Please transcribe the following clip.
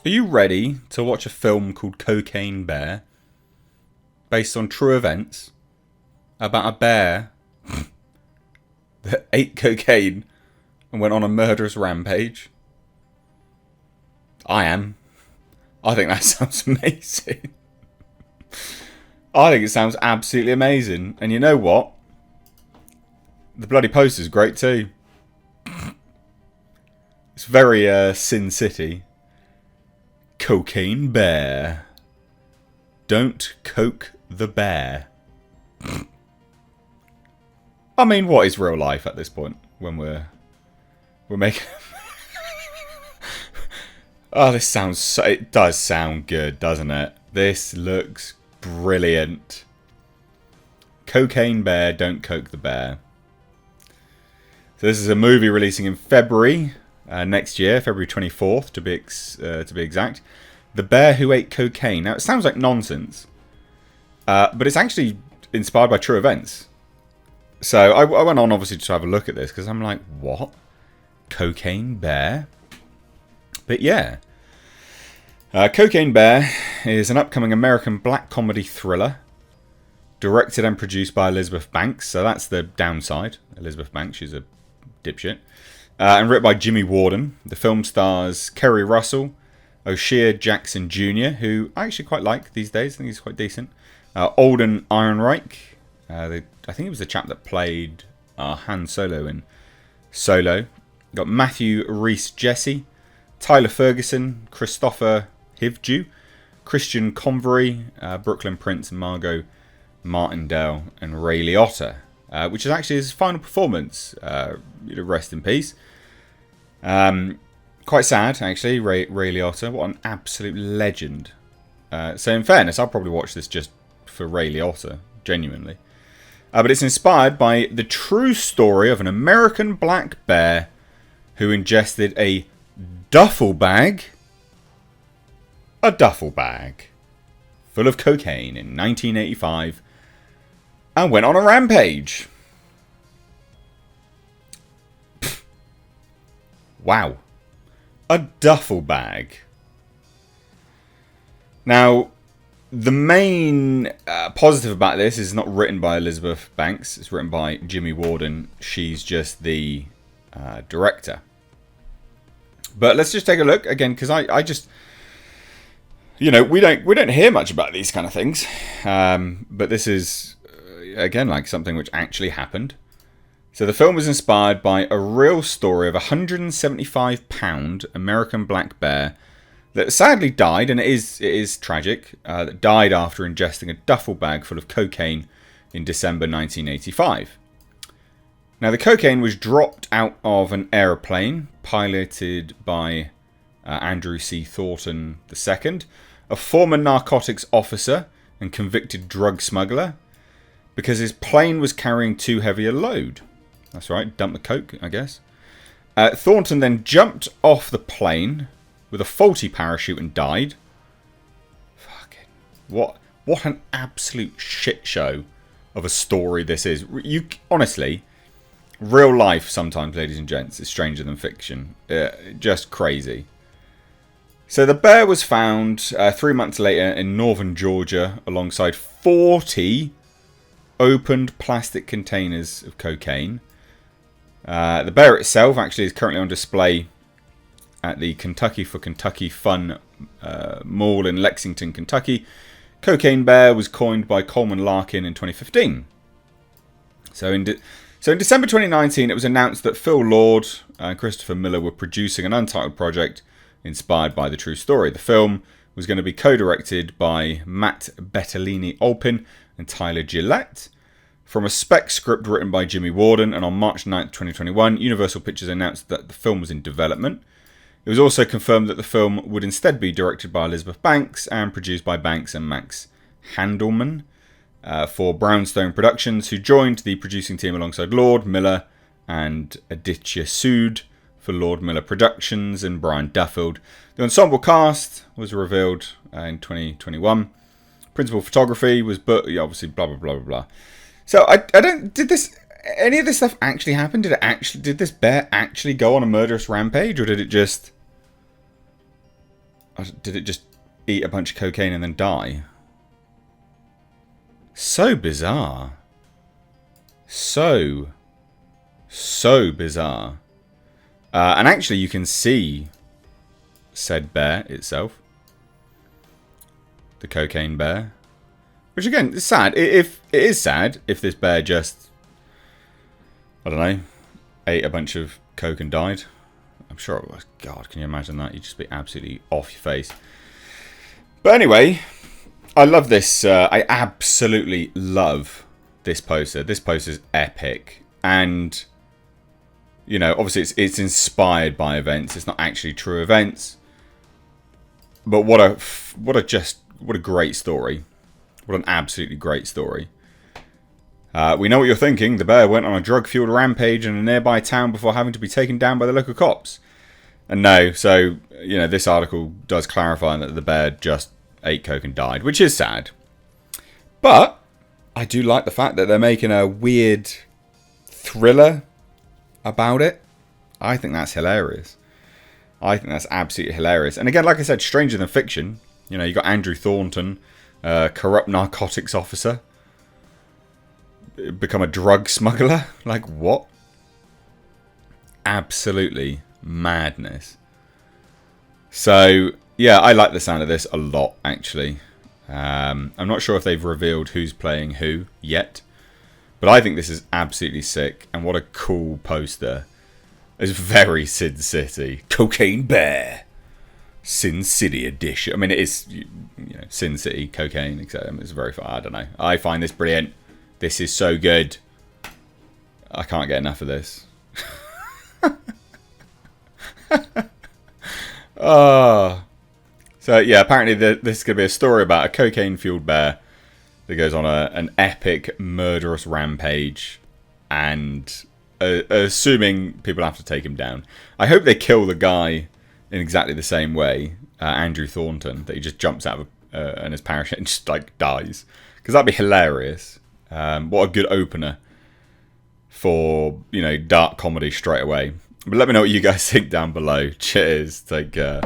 Are you ready to watch a film called Cocaine Bear, based on true events, about a bear that ate cocaine and went on a murderous rampage? I am. I think that sounds amazing. I think it sounds absolutely amazing. And you know what? The bloody poster's great too. It's very Sin City. Cocaine Bear. Don't coke the bear. I mean, what is real life at this point when we're making... Oh, this sounds so... It does sound good, doesn't it? This looks brilliant. Cocaine Bear, don't coke the bear. So this is a movie releasing in February next year, February 24th to be exact. The Bear Who Ate Cocaine. Now, it sounds like nonsense, but it's actually inspired by true events. So I went on, obviously, to have a look at this, because I'm like, what? Cocaine Bear? But yeah. Cocaine Bear is an upcoming American black comedy thriller, directed and produced by Elizabeth Banks. So that's the downside. Elizabeth Banks, she's a dipshit. And written by Jimmy Warden. The film stars Kerry Russell, O'Shea Jackson Jr., who I actually quite like these days. I think he's quite decent. Alden Ehrenreich. I think he was the chap that played Han Solo in Solo. Got Matthew Rhys Jesse, Tyler Ferguson, Christopher Hivju, Christian Convery, Brooklyn Prince, Margot Martindale, and Ray Liotta, which is actually his final performance. Rest in peace. Quite sad, actually, Ray Liotta. What an absolute legend. So in fairness, I'll probably watch this just for Ray Liotta, genuinely. But it's inspired by the true story of an American black bear who ingested a duffel bag full of cocaine in 1985 and went on a rampage. Wow. A duffel bag. Now, the main positive about this is not written by Elizabeth Banks. It's written by Jimmy Warden. She's just the director. But let's just take a look again, because I just, we don't hear much about these kind of things. But this is again like something which actually happened. So the film was inspired by a real story of a 175-pound American black bear that sadly died, and it is tragic, that died after ingesting a duffel bag full of cocaine in December 1985. Now, the cocaine was dropped out of an aeroplane piloted by Andrew C. Thornton II, a former narcotics officer and convicted drug smuggler, because his plane was carrying too heavy a load. That's right, dump the coke, I guess. Thornton then jumped off the plane with a faulty parachute and died. Fucking what an absolute shit show of a story this is. Honestly, real life sometimes, ladies and gents, is stranger than fiction. Just crazy. So the bear was found 3 months later in northern Georgia alongside 40 opened plastic containers of cocaine. The bear itself actually is currently on display at the Kentucky for Kentucky Fun Mall in Lexington, Kentucky. Cocaine Bear was coined by Coleman Larkin in 2015. So in December 2019, it was announced that Phil Lord and Christopher Miller were producing an untitled project inspired by the true story. The film was going to be co-directed by Matt Bettelini-Olpin and Tyler Gillette, from a spec script written by Jimmy Warden, and on March 9th, 2021, Universal Pictures announced that the film was in development. It was also confirmed that the film would instead be directed by Elizabeth Banks and produced by Banks and Max Handelman for Brownstone Productions, who joined the producing team alongside Lord, Miller, and Aditya Sood for Lord Miller Productions and Brian Duffield. The ensemble cast was revealed in 2021. Principal photography was, obviously, blah, blah, blah, blah, blah. So I don't. Did any of this stuff actually happen? Did this bear actually go on a murderous rampage, or did it just Did it just eat a bunch of cocaine and then die? So bizarre. So bizarre. And actually you can see said bear itself. The cocaine bear. Which again, is sad. If it is sad if this bear just, I don't know, ate a bunch of coke and died. I'm sure it was. God, can you imagine that? You'd just be absolutely off your face. But anyway, I love this. I absolutely love this poster. This poster is epic. And, you know, obviously it's inspired by events. It's not actually true events. But what a great story. What an absolutely great story. We know what you're thinking. The bear went on a drug-fueled rampage in a nearby town before having to be taken down by the local cops. And no, so, you know, this article does clarify that the bear just ate coke and died, which is sad. But I do like the fact that they're making a weird thriller about it. I think that's hilarious. I think that's absolutely hilarious. And again, like I said, stranger than fiction. You know, you got Andrew Thornton, corrupt narcotics officer, become a drug smuggler. Like, what? Absolutely madness. So, yeah, I like the sound of this a lot, actually. I'm not sure if they've revealed who's playing who yet. But I think this is absolutely sick. And what a cool poster. It's very Sin City. Cocaine Bear. Sin City edition. I mean, it is, you know, Sin City, cocaine, etc. It's very fun. I don't know. I find this brilliant. This is so good. I can't get enough of this. Oh. So, yeah, apparently this is going to be a story about a cocaine-fueled bear that goes on an epic, murderous rampage. And assuming people have to take him down. I hope they kill the guy in exactly the same way, Andrew Thornton, that he just jumps out of and his parachute and just, like, dies. Because that'd be hilarious. What a good opener for, you know, dark comedy straight away. But let me know what you guys think down below. Cheers. Take care.